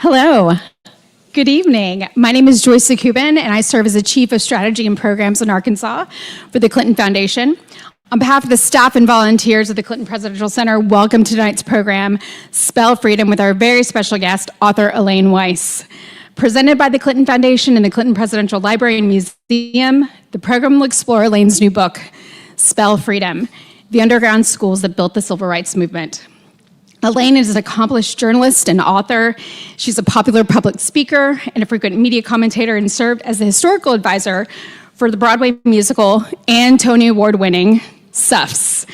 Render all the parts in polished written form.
Hello. Good evening. My name is Joyce Zakubin, and I serve as the Chief of Strategy and Programs in Arkansas for the Clinton Foundation. On behalf of the staff and volunteers of the Clinton Presidential Center, welcome to tonight's program, Spell Freedom, with our very special guest, author Elaine Weiss. Presented by the Clinton Foundation and the Clinton Presidential Library and Museum, the program will explore Elaine's new book, Spell Freedom, The Underground Schools That Built the Civil Rights Movement. Elaine is an accomplished journalist and author. She's a popular public speaker and a frequent media commentator, and served as the historical advisor for the Broadway musical and Tony Award-winning Suffs,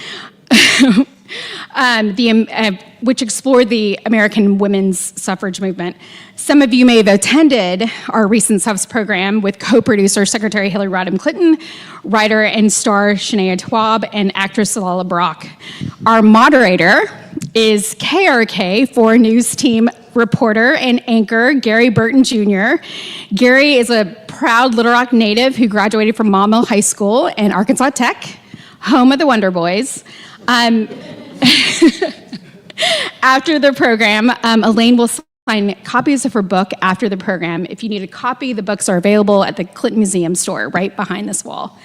which explored the American women's suffrage movement. Some of you may have attended our recent Suffs program with co-producer Secretary Hillary Rodham Clinton, writer and star Shania Twaib, and actress Lala Brock. Our moderator is KRK 4 News Team reporter and anchor Gary Burton Jr. Gary is a proud Little Rock native who graduated from Maumelle High School and Arkansas Tech, home of the Wonder Boys. After the program, Elaine will sign copies of her book after the program. If you need a copy, the books are available at the Clinton Museum store right behind this wall.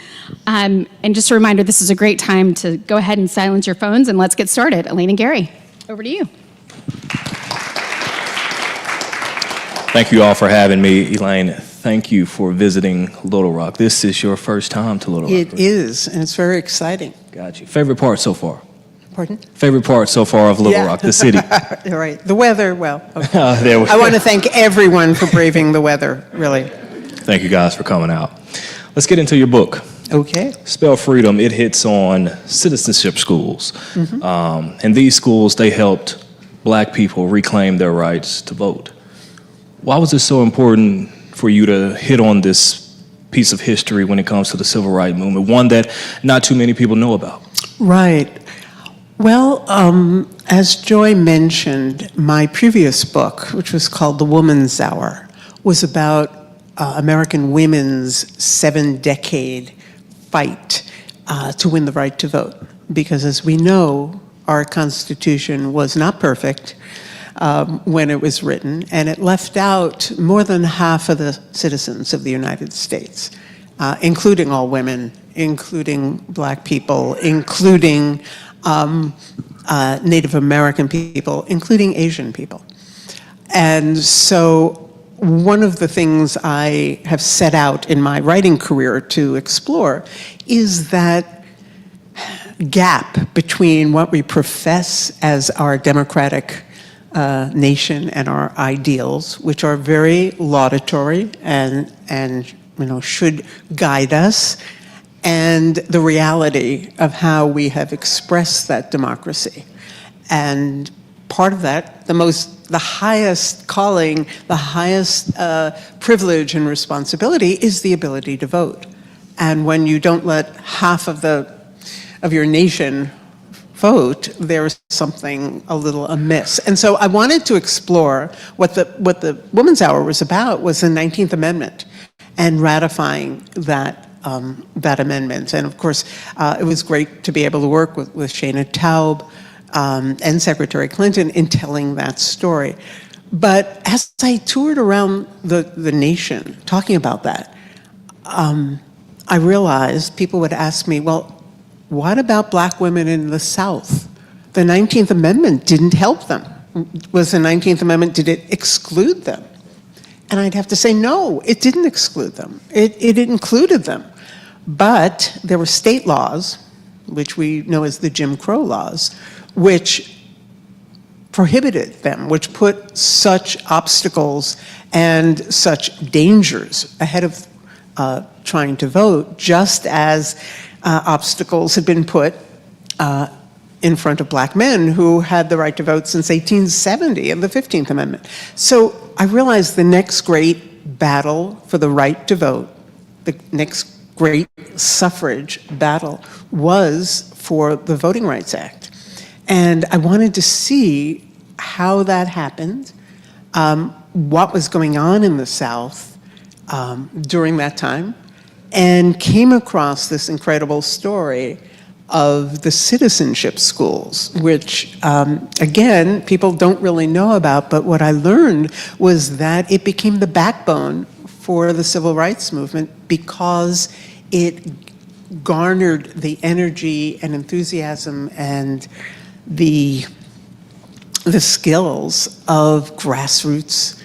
And just a reminder, this is a great time to go ahead and silence your phones, and let's get started. Elaine and Gary, over to you. Thank you all for having me. Elaine, thank you for visiting Little Rock. This is your first time to Little Rock. It is, and it's very exciting. Got you. Favorite part so far? Pardon? Favorite part so far of Little Rock, the city? Right. The weather, well, okay. There we I want to thank everyone for braving the weather, really. Thank you guys for coming out. Let's get into your book. Okay. Spell Freedom, it hits on citizenship schools. And these schools, they helped Black people reclaim their rights to vote. Why was it so important for you to hit on this piece of history when it comes to the civil rights movement, one that not too many people know about? Right. Well, as Joy mentioned, my previous book, which was called The Woman's Hour, was about American women's 7-decade fight to win the right to vote. Because as we know, our Constitution was not perfect when it was written, and it left out more than half of the citizens of the United States, including all women, including Black people, including Native American people, including Asian people. And so one of the things I have set out in my writing career to explore is that gap between what we profess as our democratic nation and our ideals, which are very laudatory and should guide us, and the reality of how we have expressed that democracy. And part of that, the highest calling, the highest privilege and responsibility is the ability to vote. And when you don't let half of your nation vote, there's something a little amiss. And so I wanted to explore what the Woman's Hour was about, was the 19th Amendment and ratifying that amendment. And of course, it was great to be able to work with Shania Twaib and Secretary Clinton in telling that story. But as I toured around the nation talking about that, I realized people would ask me, well, what about Black women in the South? The 19th Amendment didn't help them. Was the 19th Amendment, did it exclude them? And I'd have to say, no, it didn't exclude them. It included them. But there were state laws, which we know as the Jim Crow laws, which prohibited them, which put such obstacles and such dangers ahead of trying to vote, just as obstacles had been put in front of Black men who had the right to vote since 1870 and the 15th Amendment. So I realized the next great battle for the right to vote, the next great suffrage battle, was for the Voting Rights Act. And I wanted to see how that happened, what was going on in the South during that time, and came across this incredible story of the citizenship schools, which, again, people don't really know about, but what I learned was that it became the backbone for the civil rights movement because it garnered the energy and enthusiasm and the skills of grassroots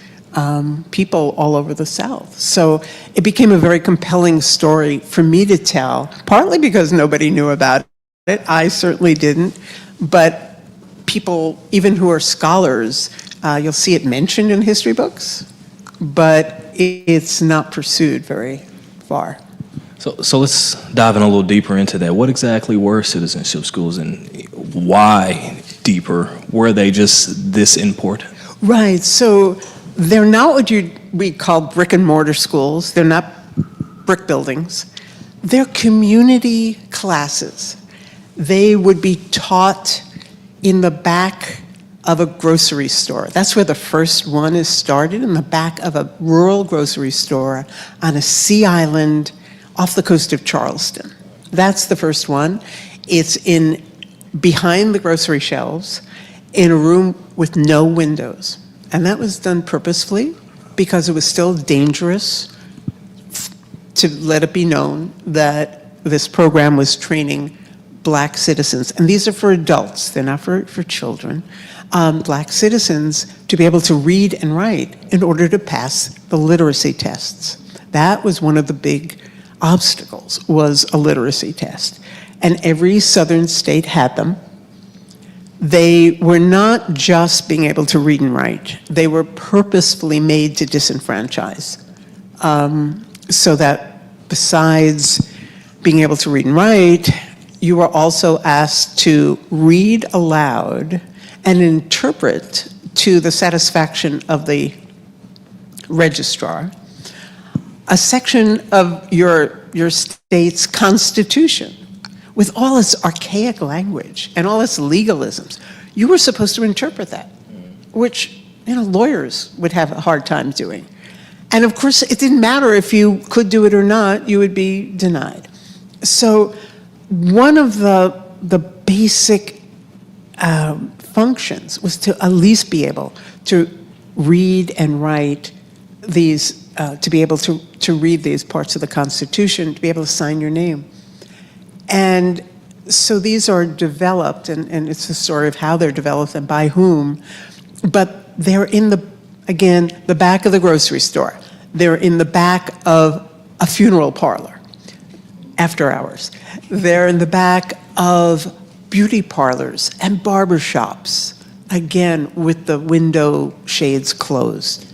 people all over the South. So it became a very compelling story for me to tell, partly because nobody knew about it. I certainly didn't. But people, even who are scholars, you'll see it mentioned in history books, but it's not pursued very far. So let's dive in a little deeper into that. What exactly were citizenship schools, and why deeper? Were they just this important? Right. So they're not what we call brick and mortar schools. They're not brick buildings. They're community classes. They would be taught in the back of a grocery store. That's where the first one is started, in the back of a rural grocery store on a sea island off the coast of Charleston. That's the first one. It's behind the grocery shelves in a room with no windows. And that was done purposefully because it was still dangerous to let it be known that this program was training Black citizens. And these are for adults, they're not for children. Black citizens to be able to read and write in order to pass the literacy tests. That was one of the big obstacles, was a literacy test. And every southern state had them. They were not just being able to read and write. They were purposefully made to disenfranchise. So that besides being able to read and write, you were also asked to read aloud and interpret to the satisfaction of the registrar a section of your state's constitution with all its archaic language and all its legalisms. You were supposed to interpret that, which lawyers would have a hard time doing. And of course, it didn't matter if you could do it or not, you would be denied. So one of the basic functions was to at least be able to read and write these, to be able to read these parts of the Constitution, to be able to sign your name. And so these are developed, and it's the story of how they're developed and by whom, but they're in the back of the grocery store. They're in the back of a funeral parlor, after hours. They're in the back of beauty parlors and barber shops, again, with the window shades closed.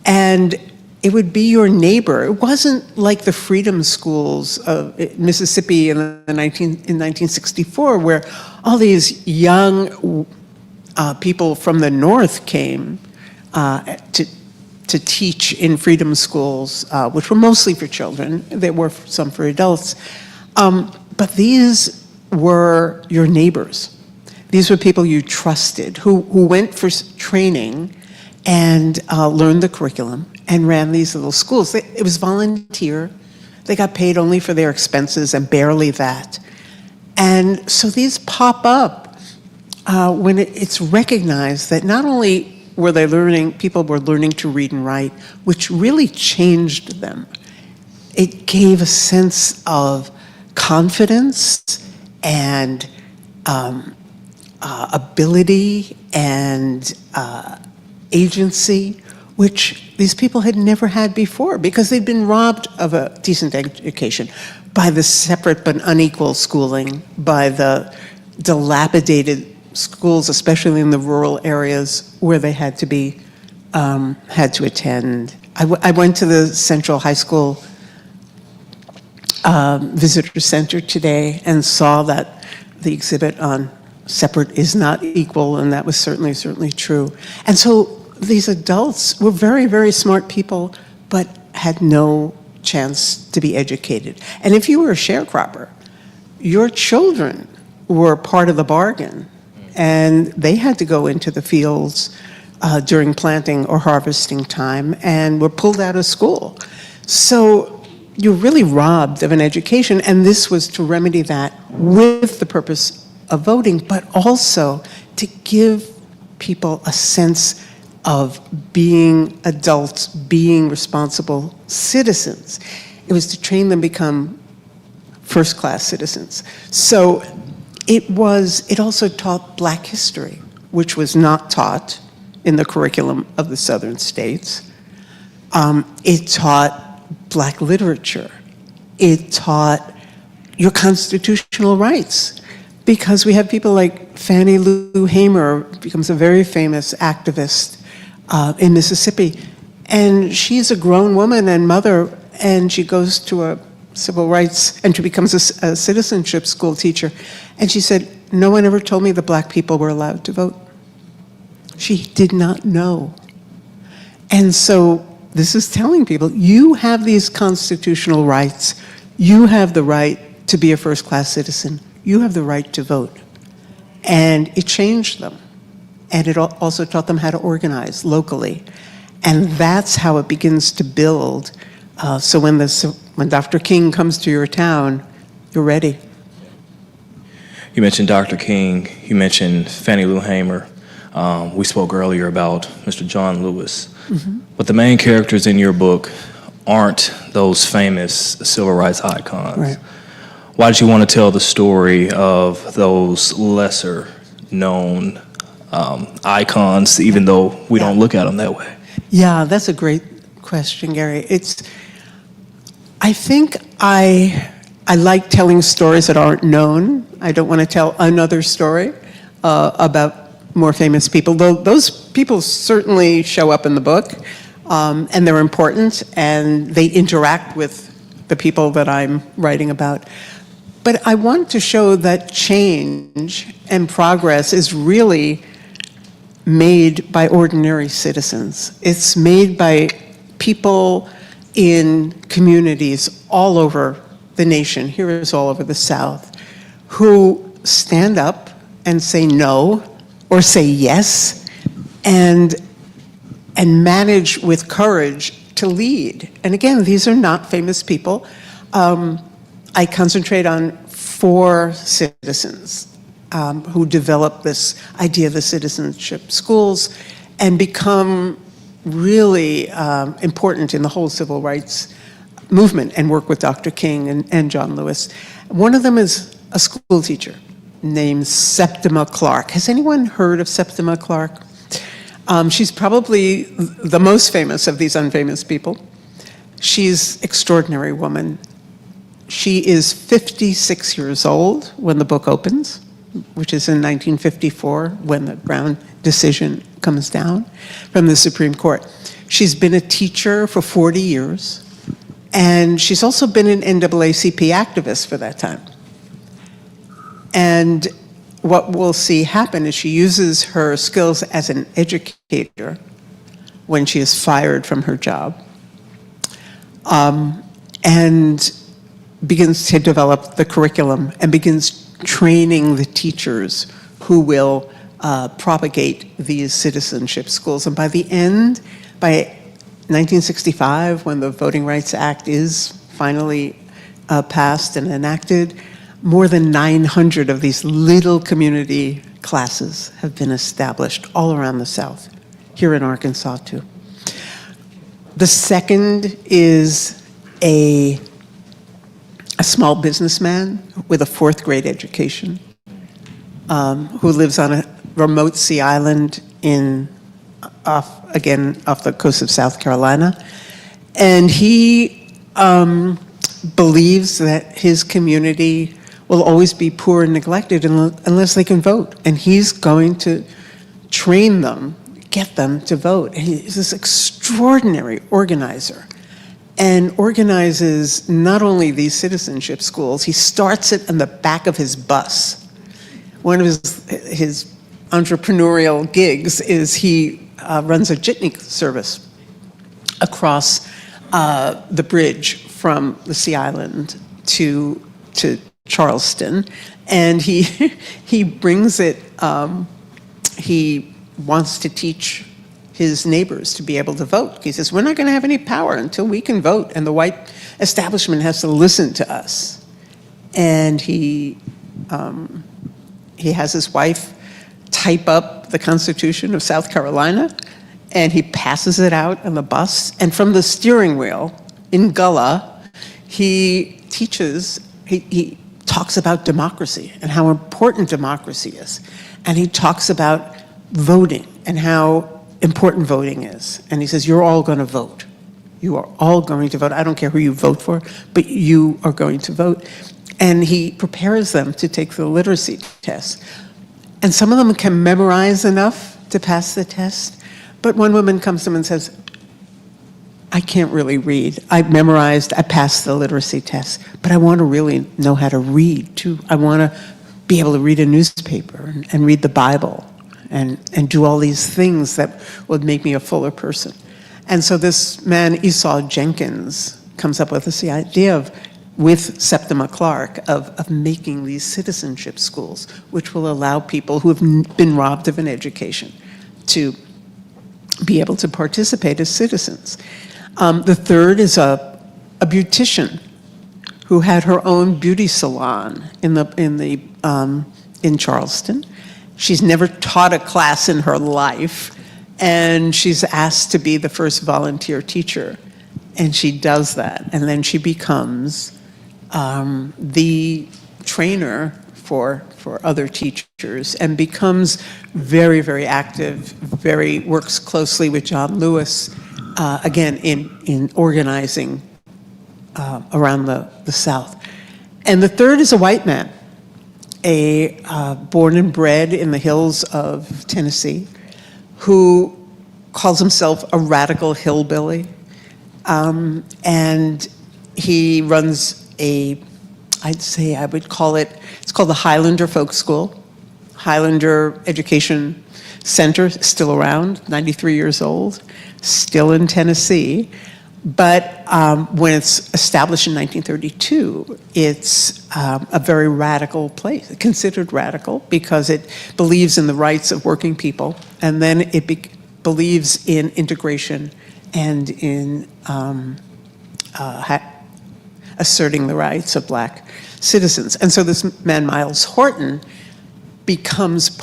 And it would be your neighbor. It wasn't like the freedom schools of Mississippi in 1964, where all these young people from the North came to teach in freedom schools, which were mostly for children. There were some for adults. But these were your neighbors. These were people you trusted, who went for training and learned the curriculum and ran these little schools. It was volunteer. They got paid only for their expenses and barely that. And so these pop up when it's recognized that not only were they learning, people were learning to read and write, which really changed them. It gave a sense of confidence and ability and agency, which these people had never had before because they'd been robbed of a decent education by the separate but unequal schooling, by the dilapidated schools, especially in the rural areas where they had to attend. I went to the Central High School Visitor Center today and saw that the exhibit on separate is not equal, and that was certainly true. And so these adults were very, very smart people, but had no chance to be educated. And if you were a sharecropper, your children were part of the bargain, and they had to go into the fields during planting or harvesting time and were pulled out of school. So you're really robbed of an education, and this was to remedy that with the purpose of voting, but also to give people a sense of being adults, being responsible citizens. It was to train them become first-class citizens. So it also taught Black history, which was not taught in the curriculum of the southern states. It taught Black literature. It taught your constitutional rights, because we have people like Fannie Lou Hamer, becomes a very famous activist in Mississippi, and she's a grown woman and mother, and she goes to a civil rights, and she becomes a citizenship school teacher, and she said, no one ever told me that Black people were allowed to vote. She did not know. And so this is telling people, you have these constitutional rights. You have the right to be a first-class citizen. You have the right to vote. And it changed them. And it also taught them how to organize locally. And that's how it begins to build. So when Dr. King comes to your town, you're ready. You mentioned Dr. King. You mentioned Fannie Lou Hamer. We spoke earlier about Mr. John Lewis. Mm-hmm. But the main characters in your book aren't those famous civil rights icons. Right. Why did you want to tell the story of those lesser known icons, even though we don't look at them that way? Yeah, that's a great question, Gary. I think I like telling stories that aren't known. I don't want to tell another story about more famous people, though those people certainly show up in the book, and they're important, and they interact with the people that I'm writing about. But I want to show that change and progress is really made by ordinary citizens. It's made by people in communities all over the nation, here is all over the South, who stand up and say no, or say yes, and manage with courage to lead. And again, these are not famous people. I concentrate on 4 citizens who develop this idea of the citizenship schools and become really important in the whole civil rights movement and work with Dr. King and John Lewis. One of them is a school teacher named Septima Clark. Has anyone heard of Septima Clark? She's probably the most famous of these unfamous people. She's an extraordinary woman. She is 56 years old when the book opens, which is in 1954 when the Brown decision comes down from the Supreme Court. She's been a teacher for 40 years, and she's also been an NAACP activist for that time. And what we'll see happen is she uses her skills as an educator when she is fired from her job, and begins to develop the curriculum and begins training the teachers who will propagate these citizenship schools. And by 1965, when the Voting Rights Act is finally passed and enacted, more than 900 of these little community classes have been established all around the South, here in Arkansas too. The second is a small businessman with a 4th grade education who lives on a remote sea island off the coast of South Carolina. And he believes that his community will always be poor and neglected unless they can vote. And he's going to train them, get them to vote. And he's this extraordinary organizer and organizes not only these citizenship schools, he starts it in the back of his bus. One of his entrepreneurial gigs is he runs a jitney service across the bridge from the Sea Island to Charleston, and he brings it. He wants to teach his neighbors to be able to vote. He says, we're not going to have any power until we can vote, and the white establishment has to listen to us. And he has his wife type up the Constitution of South Carolina, and he passes it out on the bus. And from the steering wheel in Gullah, he teaches, he talks about democracy and how important democracy is. And he talks about voting and how important voting is. And he says, you're all going to vote. You are all going to vote. I don't care who you vote for, but you are going to vote. And he prepares them to take the literacy test. And some of them can memorize enough to pass the test. But one woman comes to him and says, I can't really read. I memorized, I passed the literacy test, but I want to really know how to read too. I want to be able to read a newspaper and read the Bible and do all these things that would make me a fuller person. And so this man, Esau Jenkins, comes up with this idea of, with Septima Clark, of making these citizenship schools, which will allow people who have been robbed of an education to be able to participate as citizens. The third is a beautician who had her own beauty salon in Charleston. She's never taught a class in her life, and she's asked to be the first volunteer teacher, and she does that, and then she becomes the trainer for other teachers, and becomes very, very active, works closely with John Lewis, again, in organizing around the South. And the third is a white man, born and bred in the hills of Tennessee, who calls himself a radical hillbilly. And he runs I would call it's called the Highlander Folk School. Highlander Education Center, still around, 93 years old, still in Tennessee. But when it's established in 1932, it's a very radical place, considered radical, because it believes in the rights of working people, and then it believes in integration and in asserting the rights of black citizens. And so this man, Miles Horton, becomes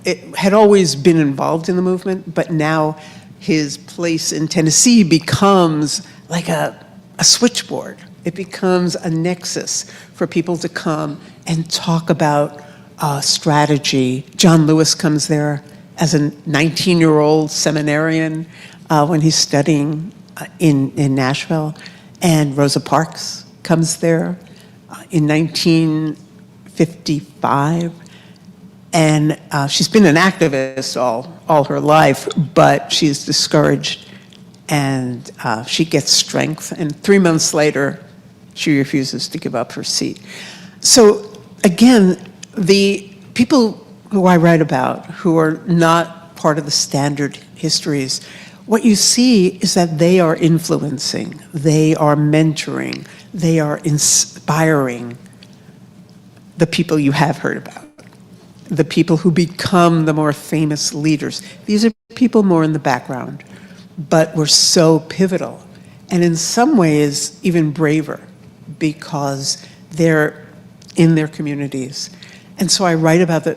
it had always been involved in the movement, but now his place in Tennessee becomes like a switchboard. It becomes a nexus for people to come and talk about strategy. John Lewis comes there as a 19-year-old seminarian when he's studying in Nashville, and Rosa Parks comes there in 1955. And she's been an activist all her life, but she's discouraged, and she gets strength. And 3 months later, she refuses to give up her seat. So again, the people who I write about, who are not part of the standard histories, what you see is that they are influencing, they are mentoring, they are inspiring the people you have heard about, the people who become the more famous leaders. These are people more in the background, but were so pivotal, and in some ways even braver, because they're in their communities. And so I write about the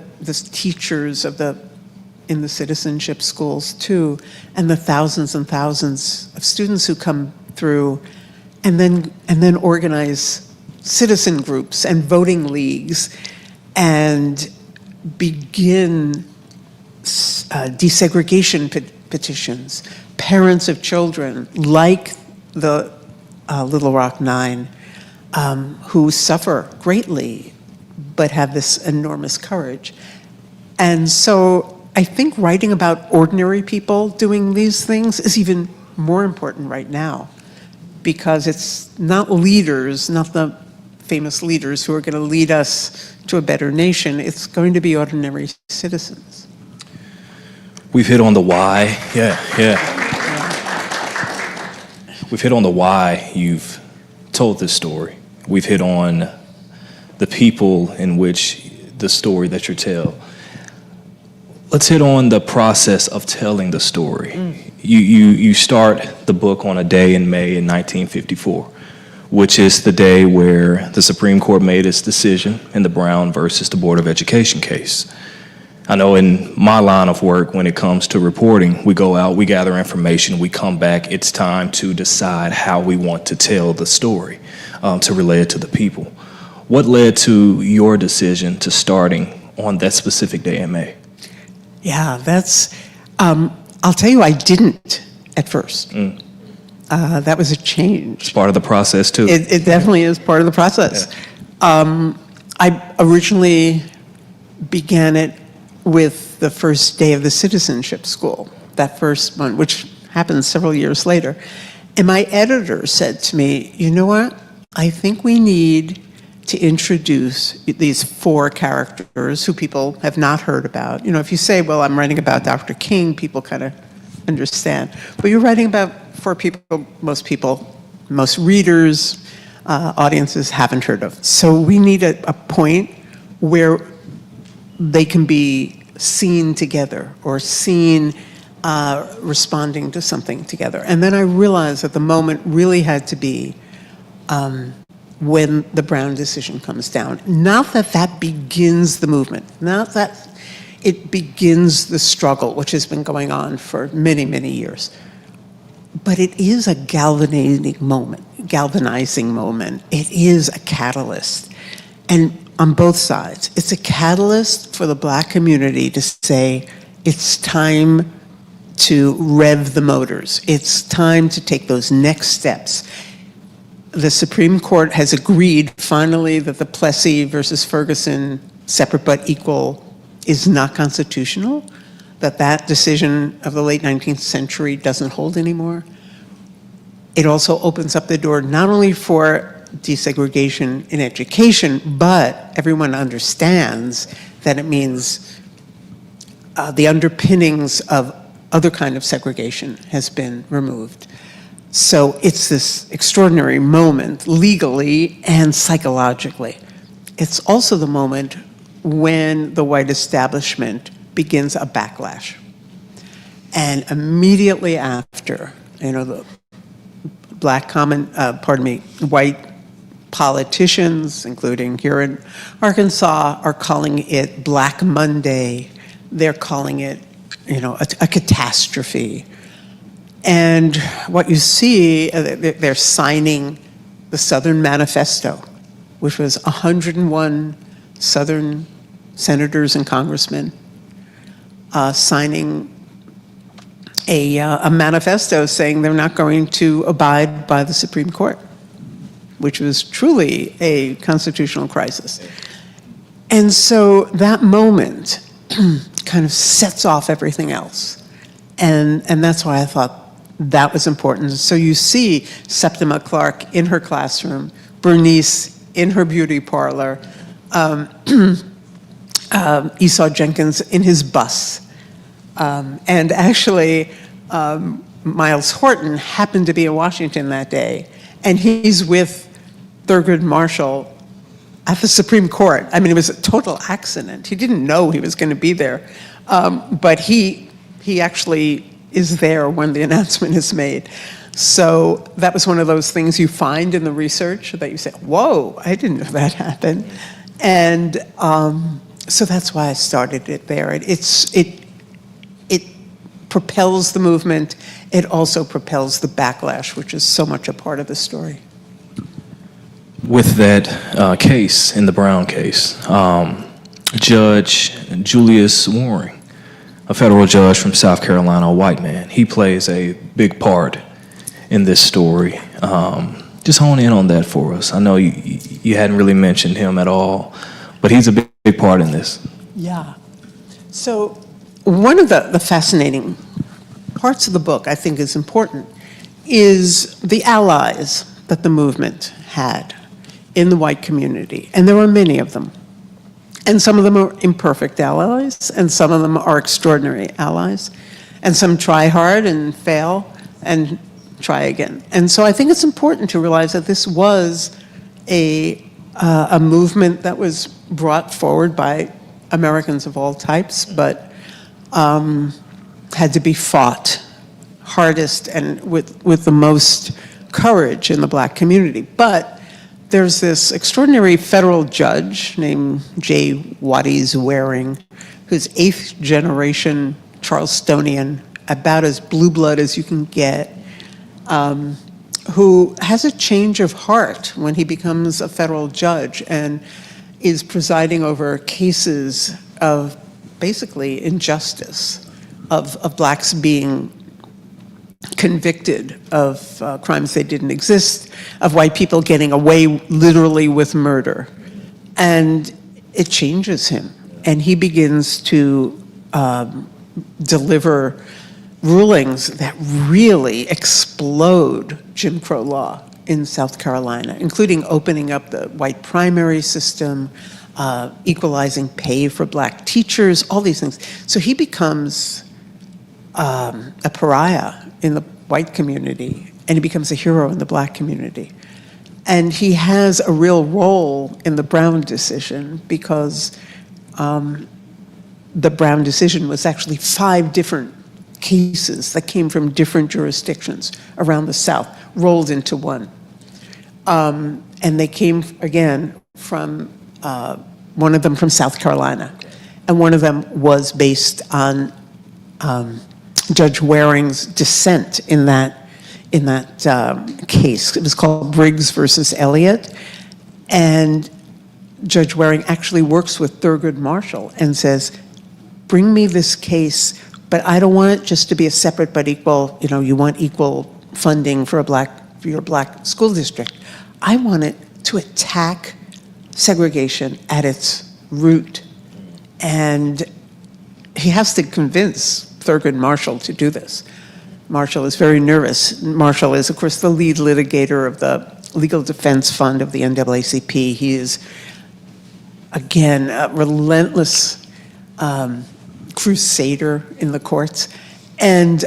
teachers in the citizenship schools too, and the thousands and thousands of students who come through, and then organize citizen groups and voting leagues, and begin desegregation petitions. Parents of children, like the Little Rock Nine, who suffer greatly, but have this enormous courage. And so I think writing about ordinary people doing these things is even more important right now, because it's not leaders, not the famous leaders who are going to lead us to a better nation. It's going to be ordinary citizens. We've hit on the why. Yeah. We've hit on the why you've told this story. We've hit on the people in which the story that you tell. let's hit on the process of telling the story. You start the book on a day in May in 1954, which is the day where the Supreme Court made its decision in the Brown versus the Board of Education case. I know in my line of work, when it comes to reporting, we go out, we gather information, we come back, it's time to decide how we want to tell the story, to relay it to the people. What led to your decision to starting on that specific day in May? Yeah, that's, I'll tell you, I didn't at first. That was a change. It's part of the process too. It definitely is part of the process. Yeah. I originally began it with the first day of the citizenship school, that first one, which happened several years later. And my editor said to me, you know what? I think we need to introduce these 4 characters who people have not heard about. You know, if you say, well, I'm writing about Dr. King, people kind of understand. But you're writing about 4 people, most readers, audiences haven't heard of. So we need a point where they can be seen together or seen responding to something together. And then I realized that the moment really had to be when the Brown decision comes down. Not that that begins the movement, not that it begins the struggle, which has been going on for many, many years. But it is a galvanizing moment. It is a catalyst. And on both sides, it's a catalyst for the Black community to say, it's time to rev the motors. It's time to take those next steps. The Supreme Court has agreed finally that the Plessy versus Ferguson separate but equal is not constitutional, that decision of the late 19th century doesn't hold anymore. It also opens up the door not only for desegregation in education, but everyone understands that it means the underpinnings of other kind of segregation has been removed. So it's this extraordinary moment legally and psychologically. It's also the moment when the white establishment begins a backlash. And immediately after, the white politicians, including here in Arkansas, are calling it Black Monday. They're calling it, a catastrophe. And what you see, they're signing the Southern Manifesto, which was 101 Southern senators and congressmen signing a manifesto saying they're not going to abide by the Supreme Court, which was truly a constitutional crisis. And so that moment kind of sets off everything else. And that's why I thought that was important. So you see Septima Clark in her classroom, Bernice in her beauty parlor, Esau Jenkins in his bus. And actually, Miles Horton happened to be in Washington that day, and he's with Thurgood Marshall at the Supreme Court. I mean, it was a total accident. He didn't know he was going to be there, but he actually is there when the announcement is made. So that was one of those things you find in the research that you say, whoa, I didn't know that happened. And so that's why I started it there. It propels the movement. It also propels the backlash, which is so much a part of the story. With that case, in the Brown case, Judge Julius Warren, a federal judge from South Carolina, a white man, he plays a big part in this story. Just hone in on that for us. I know you hadn't really mentioned him at all, but he's a big part in this. Yeah. So one of the fascinating parts of the book I think is important is the allies that the movement had in the white community. And there were many of them. And some of them are imperfect allies, and some of them are extraordinary allies. And some try hard and fail and try again. And so I think it's important to realize that this was a movement that was brought forward by Americans of all types, but had to be fought hardest and with the most courage in the Black community. But there's this extraordinary federal judge named J. Waddies Waring, who's 8th generation Charlestonian, about as blue blood as you can get, who has a change of heart when he becomes a federal judge and is presiding over cases of basically injustice, of Blacks being convicted of crimes they didn't exist, of white people getting away literally with murder. And it changes him. And he begins to deliver rulings that really explode Jim Crow law in South Carolina, including opening up the white primary system, equalizing pay for Black teachers, all these things. So he becomes a pariah in the white community, and he becomes a hero in the Black community. And he has a real role in the Brown decision because the Brown decision was actually 5 different cases that came from different jurisdictions around the South, rolled into one. And they came, again, from one of them from South Carolina, and one of them was based on Judge Waring's dissent in that case. It was called Briggs versus Elliott, and Judge Waring actually works with Thurgood Marshall and says, bring me this case, but I don't want it just to be a separate but equal, you want equal funding for your Black school district. I want it to attack segregation at its root. And he has to convince Thurgood Marshall to do this. Marshall is very nervous. Marshall is, of course, the lead litigator of the Legal Defense Fund of the NAACP. He is, again, a relentless crusader in the courts. And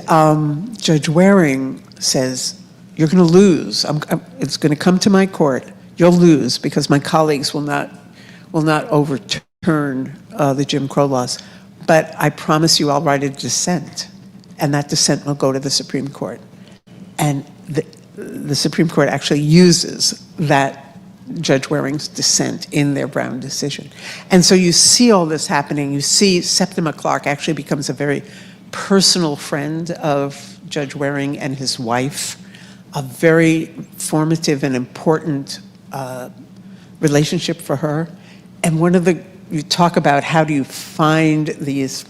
Judge Waring says, you're going to lose. It's going to come to my court. You'll lose because my colleagues will not overturn the Jim Crow laws. But I promise you I'll write a dissent, and that dissent will go to the Supreme Court. And the Supreme Court actually uses that Judge Waring's dissent in their Brown decision. And so you see all this happening. You see Septima Clark actually becomes a very personal friend of Judge Waring and his wife, a very formative and important relationship for her. And you talk about how do you find these,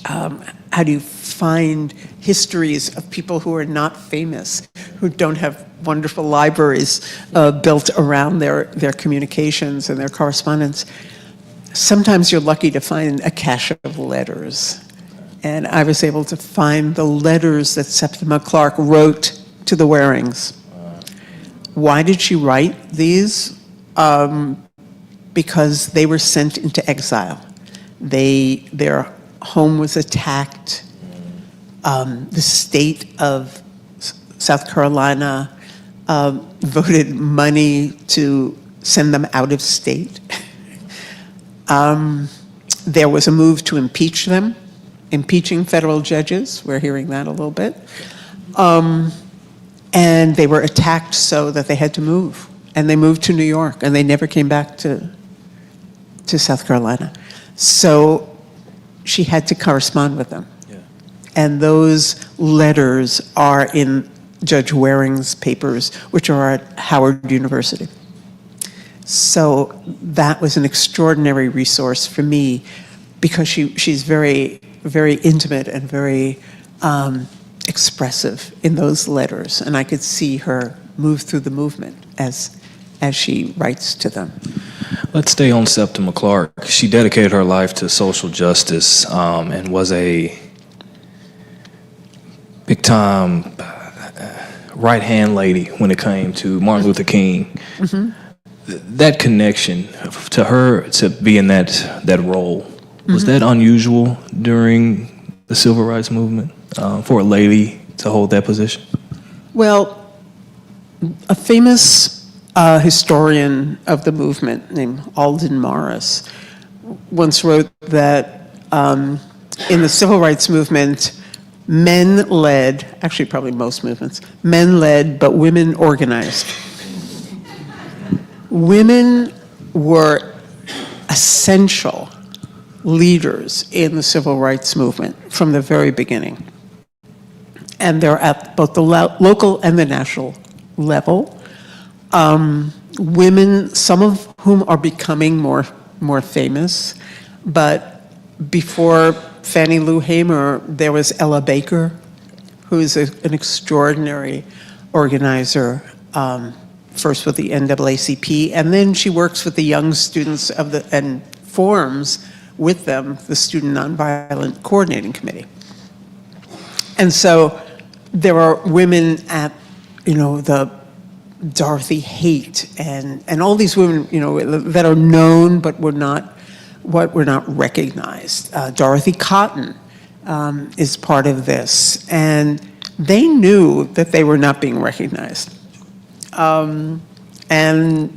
how do you find histories of people who are not famous, who don't have wonderful libraries built around their communications and their correspondence. Sometimes you're lucky to find a cache of letters. And I was able to find the letters that Septima Clark wrote to the Warings. Why did she write these? Because they were sent into exile. Their home was attacked. The state of South Carolina voted money to send them out of state. There was a move to impeach them, impeaching federal judges. We're hearing that a little bit. And they were attacked so that they had to move. And they moved to New York, and they never came back to South Carolina. So she had to correspond with them. Yeah. And those letters are in Judge Waring's papers, which are at Howard University. So that was an extraordinary resource for me because she's very, very intimate and very expressive in those letters. And I could see her move through the movement as she writes to them. Let's stay on Septima Clark. She dedicated her life to social justice and was a big-time right-hand lady when it came to Martin Luther King. Mm-hmm. That connection to her to be in that role, was that unusual during the Civil Rights Movement for a lady to hold that position? Well, a famous historian of the movement named Alden Morris once wrote that in the civil rights movement, men led, actually probably most movements, men led, but women organized. Women were essential leaders in the civil rights movement from the very beginning. And they're at both the local and the national level. Women, some of whom are becoming more famous, but before Fannie Lou Hamer, there was Ella Baker, who is an extraordinary organizer, first with the NAACP, and then she works with the young students and forms with them the Student Nonviolent Coordinating Committee. And so there are women at, the Dorothy Haight and all these women, that are known but were not recognized. Dorothy Cotton is part of this, and they knew that they were not being recognized. And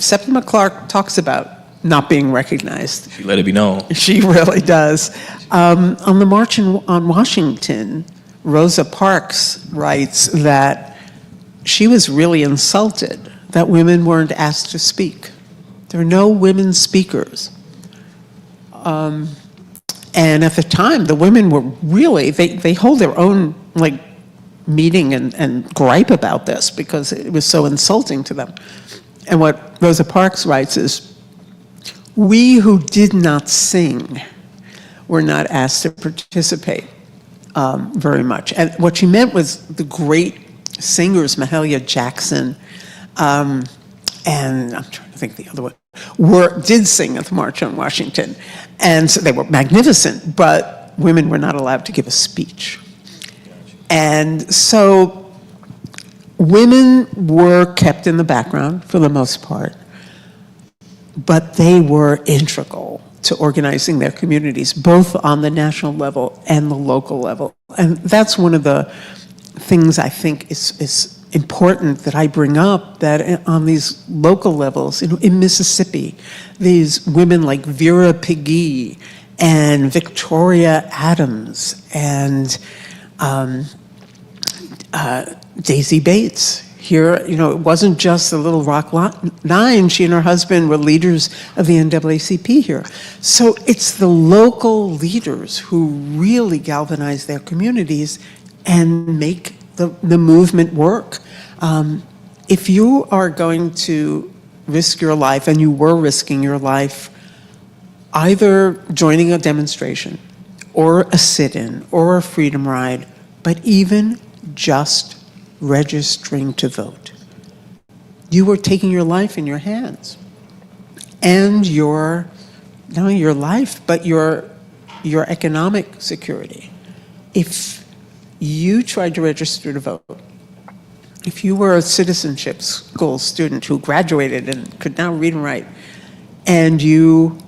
Septima Clark talks about not being recognized. She let it be known. She really does. On the March on Washington, Rosa Parks writes that she was really insulted that women weren't asked to speak. There were no women speakers. And at the time, the women were really, they hold their own meeting and gripe about this because it was so insulting to them. And what Rosa Parks writes is, we who did not sing were not asked to participate very much. And what she meant was the great singers, Mahalia Jackson, and I'm trying to think the other one, did sing at the March on Washington. And so they were magnificent, but women were not allowed to give a speech. And so women were kept in the background for the most part, but they were integral to organizing their communities, both on the national level and the local level. And that's one of the things I think is important that I bring up, that on these local levels, in Mississippi, these women like Vera Piggy and Victoria Adams and Daisy Bates. Here, it wasn't just the Little Rock Nine. She and her husband were leaders of the NAACP here. So it's the local leaders who really galvanize their communities and make the movement work. If you are going to risk your life, and you were risking your life, either joining a demonstration or a sit-in or a freedom ride, but even just registering to vote, you were taking your life in your hands. And not only your life, but your economic security. If you tried to register to vote, if you were a citizenship school student who graduated and could now read and write, and you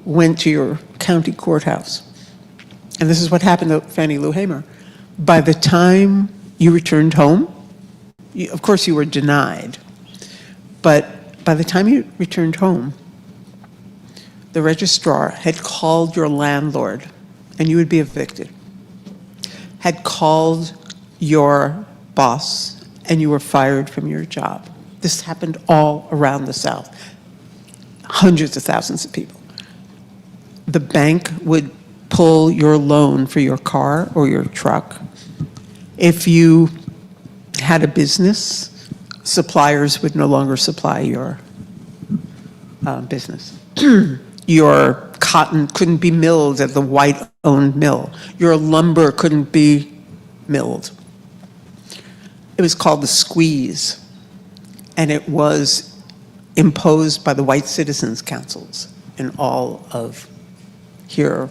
went to your county courthouse, and this is what happened to Fannie Lou Hamer, by the time you returned home, of course you were denied, but by the time you returned home, the registrar had called your landlord, and you would be evicted, had called your boss, and you were fired from your job. This happened all around the South. Hundreds of thousands of people. The bank would pull your loan for your car or your truck. If you had a business, suppliers would no longer supply your business. Your cotton couldn't be milled at the white-owned mill. Your lumber couldn't be milled. It was called the squeeze, and it was imposed by the white citizens' councils in all of here,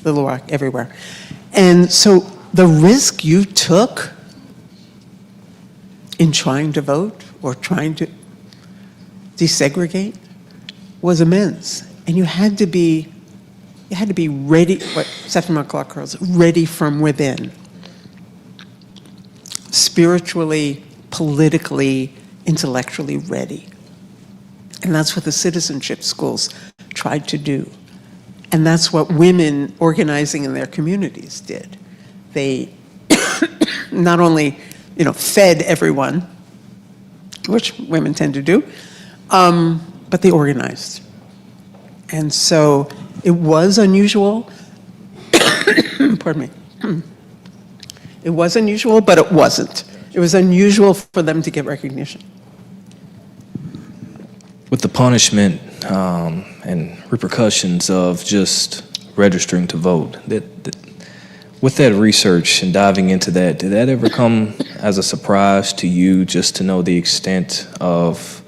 Little Rock, everywhere. And so the risk you took in trying to vote or trying to desegregate was immense. And you had to be ready, what Septima Clark calls ready from within. Spiritually, politically, intellectually ready. And that's what the citizenship schools tried to do. And that's what women organizing in their communities did. They not only, fed everyone, which women tend to do, but they organized. And so it was unusual. Pardon me. It was unusual, but it wasn't. It was unusual for them to get recognition. With the punishment and repercussions of just registering to vote, with that research and diving into that, did that ever come as a surprise to you, just to know the extent of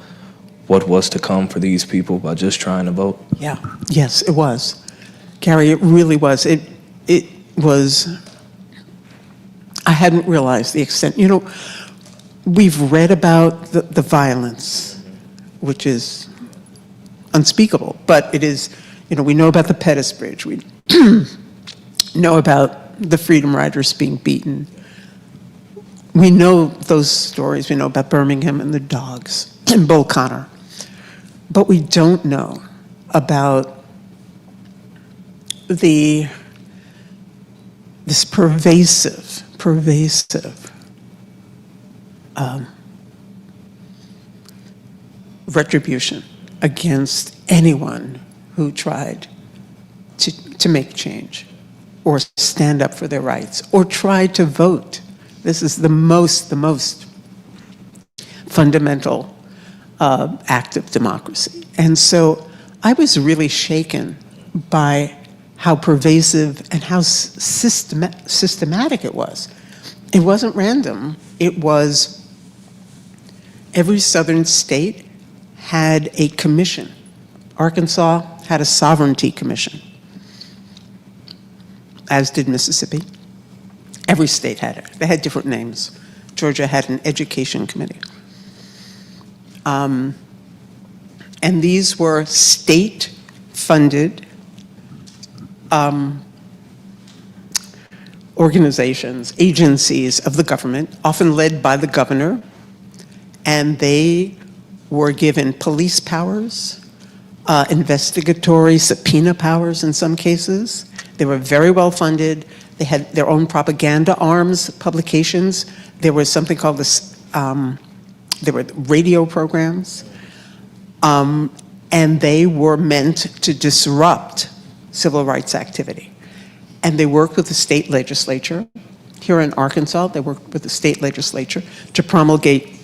what was to come for these people by just trying to vote? Yeah. Yes, it was. Carrie, it really was. It was, I hadn't realized the extent. We've read about the violence, which is unspeakable, but it is, we know about the Pettus Bridge. We know about the Freedom Riders being beaten. We know those stories. We know about Birmingham and the dogs and Bull Connor. But we don't know about this pervasive retribution against anyone who tried to make change or stand up for their rights or try to vote. This is the most fundamental act of democracy. And so I was really shaken by how pervasive and how systematic it was. It wasn't random. It was every southern state had a commission. Arkansas had a sovereignty commission, as did Mississippi. Every state had it. They had different names. Georgia had an education committee. And these were state-funded organizations, agencies of the government, often led by the governor, and they were given police powers, investigatory subpoena powers in some cases. They were very well funded. They had their own propaganda arms, publications. There was something called there were radio programs, and they were meant to disrupt civil rights activity. And they worked with the state legislature. Here in Arkansas, they worked with the state legislature to promulgate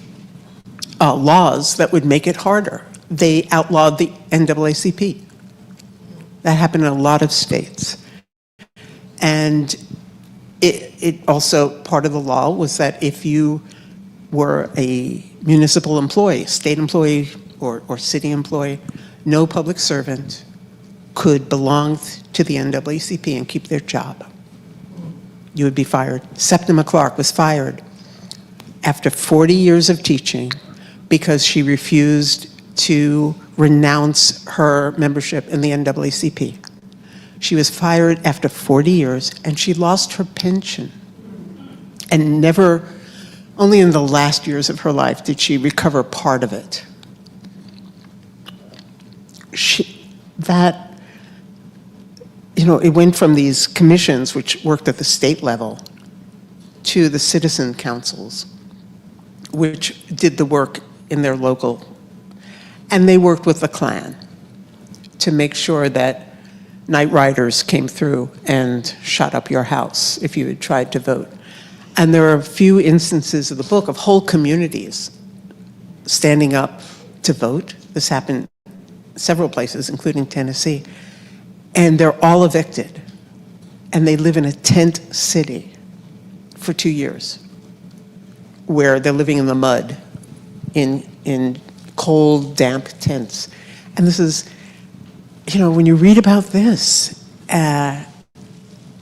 laws that would make it harder. They outlawed the NAACP. That happened in a lot of states. And it also, part of the law was that if you were a municipal employee, state employee or city employee, no public servant could belong to the NAACP and keep their job. You would be fired. Septima Clark was fired after 40 years of teaching because she refused to renounce her membership in the NAACP. She was fired after 40 years, and she lost her pension. And never, only in the last years of her life did she recover part of it. It went from these commissions, which worked at the state level, to the citizen councils, which did the work in their local. And they worked with the Klan to make sure that night riders came through and shot up your house if you had tried to vote. And there are a few instances of the book of whole communities standing up to vote. This happened several places, including Tennessee. And they're all evicted. And they live in a tent city for 2 years, where they're living in the mud, in cold, damp tents. And this is, when you read about this,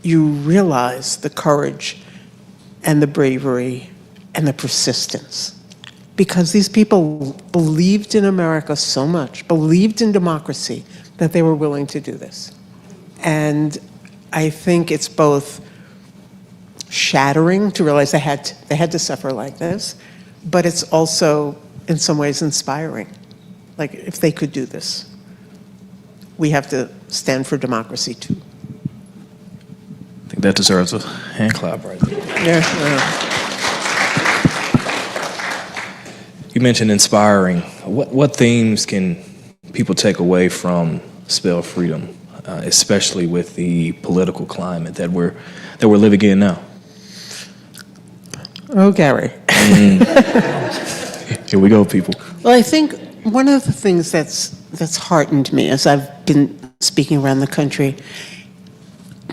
you realize the courage and the bravery and the persistence. Because these people believed in America so much, believed in democracy, that they were willing to do this. And I think it's both shattering to realize they had to suffer like this, but it's also, in some ways, inspiring. Like, if they could do this, we have to stand for democracy too. I think that deserves a hand clap right there. Yeah. You mentioned inspiring. What themes can people take away from Spell Freedom, especially with the political climate that we're living in now? Oh, Gary. Here we go, people. Well, I think one of the things that's heartened me as I've been speaking around the country,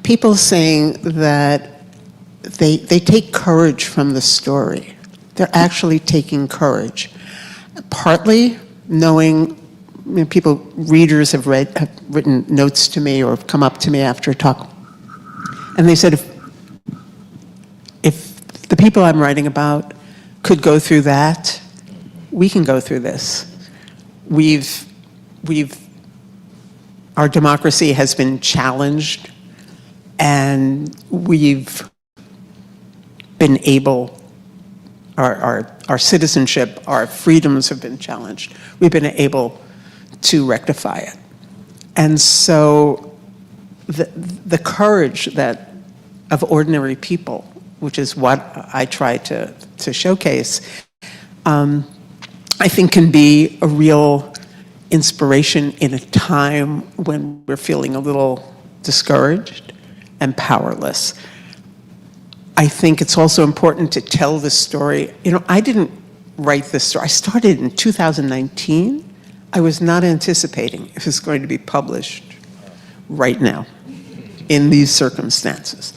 people saying that they take courage from the story. They're actually taking courage. Partly knowing, readers have written notes to me or have come up to me after a talk, and they said if the people I'm writing about could go through that, we can go through this. Our democracy has been challenged, and we've been able, our citizenship, our freedoms have been challenged. We've been able to rectify it. And so the courage of ordinary people, which is what I try to showcase, I think can be a real inspiration in a time when we're feeling a little discouraged and powerless. I think it's also important to tell this story. I didn't write this story. I started in 2019. I was not anticipating if it's going to be published right now in these circumstances.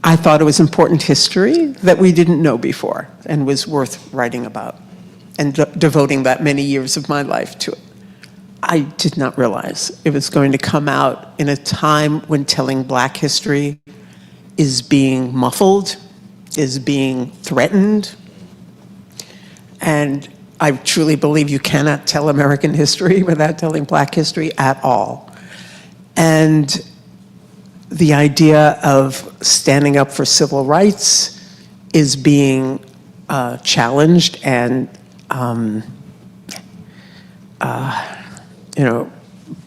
I thought it was important history that we didn't know before and was worth writing about and devoting that many years of my life to it. I did not realize it was going to come out in a time when telling Black history is being muffled, is being threatened. And I truly believe you cannot tell American history without telling Black history at all. And the idea of standing up for civil rights is being challenged and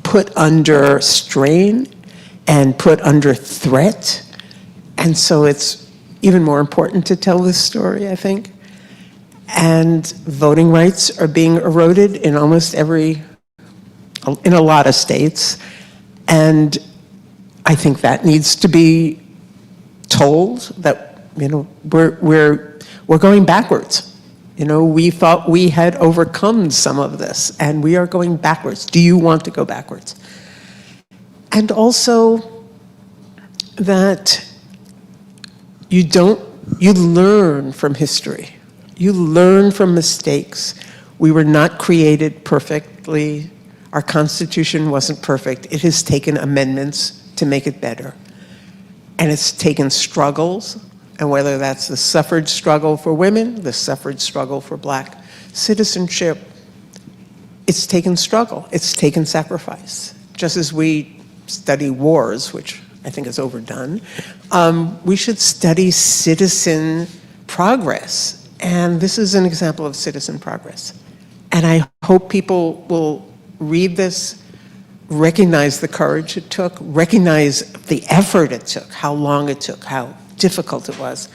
put under strain and put under threat. And so it's even more important to tell this story, I think. And voting rights are being eroded in in a lot of states. And I think that needs to be told, that we're going backwards. We thought we had overcome some of this, and we are going backwards. Do you want to go backwards? And also that you learn from history. You learn from mistakes. We were not created perfectly. Our Constitution wasn't perfect. It has taken amendments to make it better. And it's taken struggles, and whether that's the suffrage struggle for women, the suffrage struggle for Black citizenship, it's taken struggle, it's taken sacrifice. Just as we study wars, which I think is overdone, we should study citizen progress. And this is an example of citizen progress. And I hope people will read this, recognize the courage it took, recognize the effort it took, how long it took, how difficult it was,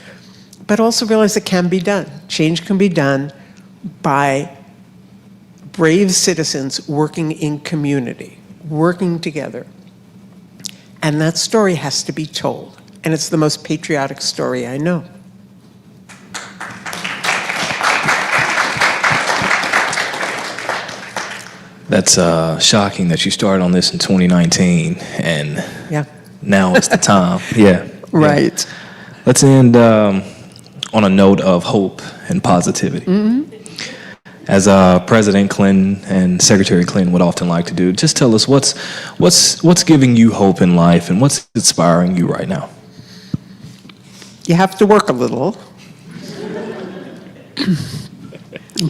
but also realize it can be done. Change can be done by brave citizens working in community, working together. And that story has to be told. And it's the most patriotic story I know. That's shocking that you started on this in 2019, and Yeah. now is the time. Yeah. Right. Let's end on a note of hope and positivity. Mm-hmm. As President Clinton and Secretary Clinton would often like to do, just tell us what's giving you hope in life and what's inspiring you right now. You have to work a little.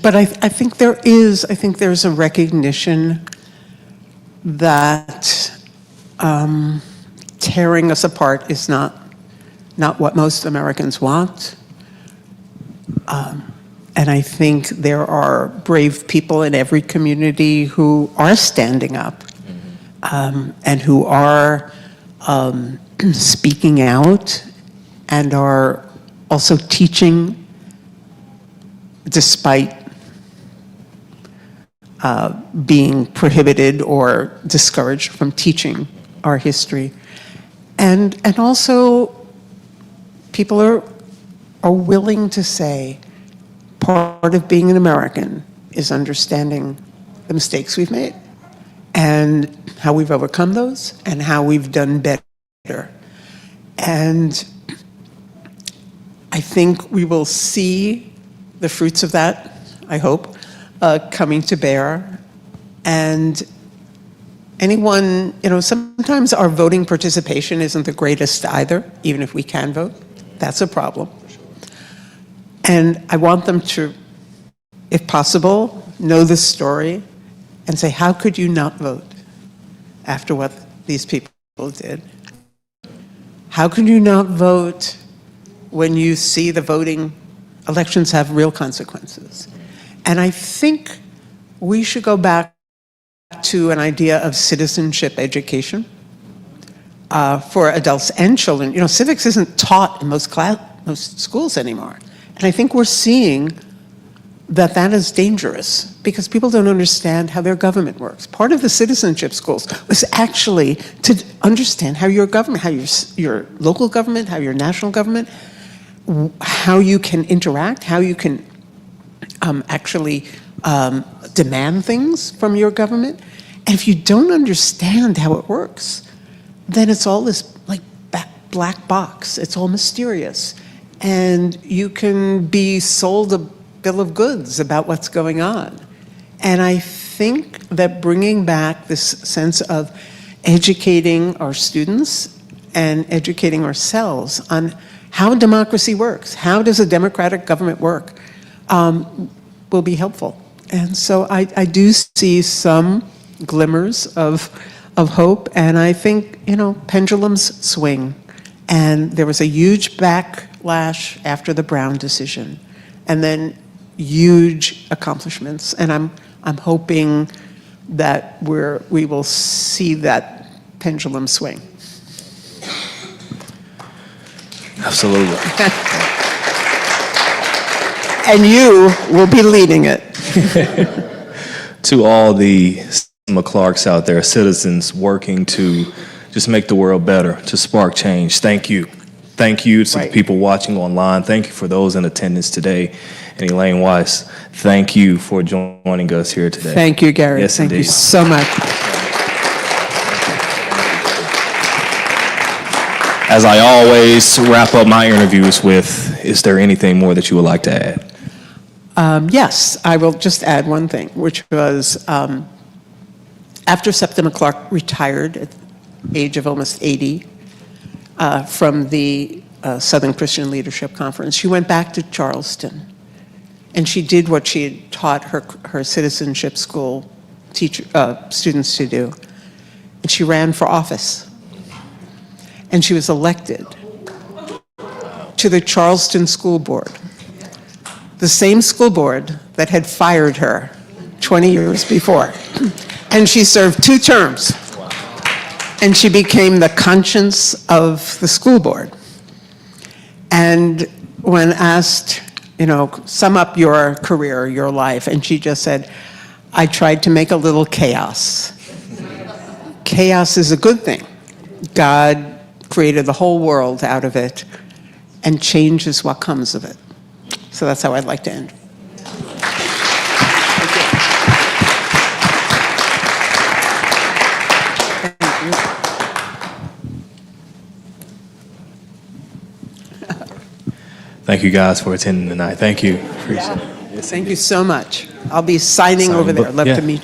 But I think there's a recognition that tearing us apart is not what most Americans want. And I think there are brave people in every community who are standing up and who are speaking out and are also teaching despite being prohibited or discouraged from teaching our history. And also, people are willing to say part of being an American is understanding the mistakes we've made and how we've overcome those and how we've done better. And I think we will see the fruits of that, I hope, coming to bear. And anyone, sometimes our voting participation isn't the greatest either, even if we can vote. That's a problem. And I want them to, if possible, know the story and say, how could you not vote after what these people did? How can you not vote when you see the voting elections have real consequences? And I think we should go back to an idea of citizenship education for adults and children. Civics isn't taught in most schools anymore. And I think we're seeing that is dangerous because people don't understand how their government works. Part of the citizenship schools was actually to understand how your government, how your local government, how your national government, how you can interact, how you can actually demand things from your government. And if you don't understand how it works, then it's all this like black box. It's all mysterious. And you can be sold a bill of goods about what's going on. And I think that bringing back this sense of educating our students and educating ourselves on how democracy works, how does a democratic government work, will be helpful. And so I do see some glimmers of hope, and I think, pendulums swing. And there was a huge backlash after the Brown decision, and then huge accomplishments. And I'm hoping that we will see that pendulum swing. Absolutely. And you will be leading it. To all the McClarks out there, citizens working to just make the world better, to spark change, thank you. Thank you to the people watching online. Thank you for those in attendance today. And Elaine Weiss, thank you for joining us here today. Thank you, Gary. Yes, thank indeed. you so much. As I always wrap up my interviews with, is there anything more that you would like to add? Yes, I will just add one thing, which was after Septa McClark retired at the age of almost 80 from the Southern Christian Leadership Conference, she went back to Charleston, and she did what she had taught her citizenship school students to do, and she ran for office. And she was elected to the Charleston School Board, the same school board that had fired her 20 years before. And she served 2 terms. And she became the conscience of the school board. And when asked, sum up your career, your life, and she just said, I tried to make a little chaos. Chaos is a good thing. God created the whole world out of it, and change is what comes of it. So that's how I'd like to end. Thank you guys for attending tonight. Thank you. Appreciate it. Thank you so much. I'll be signing over there. Love to meet you.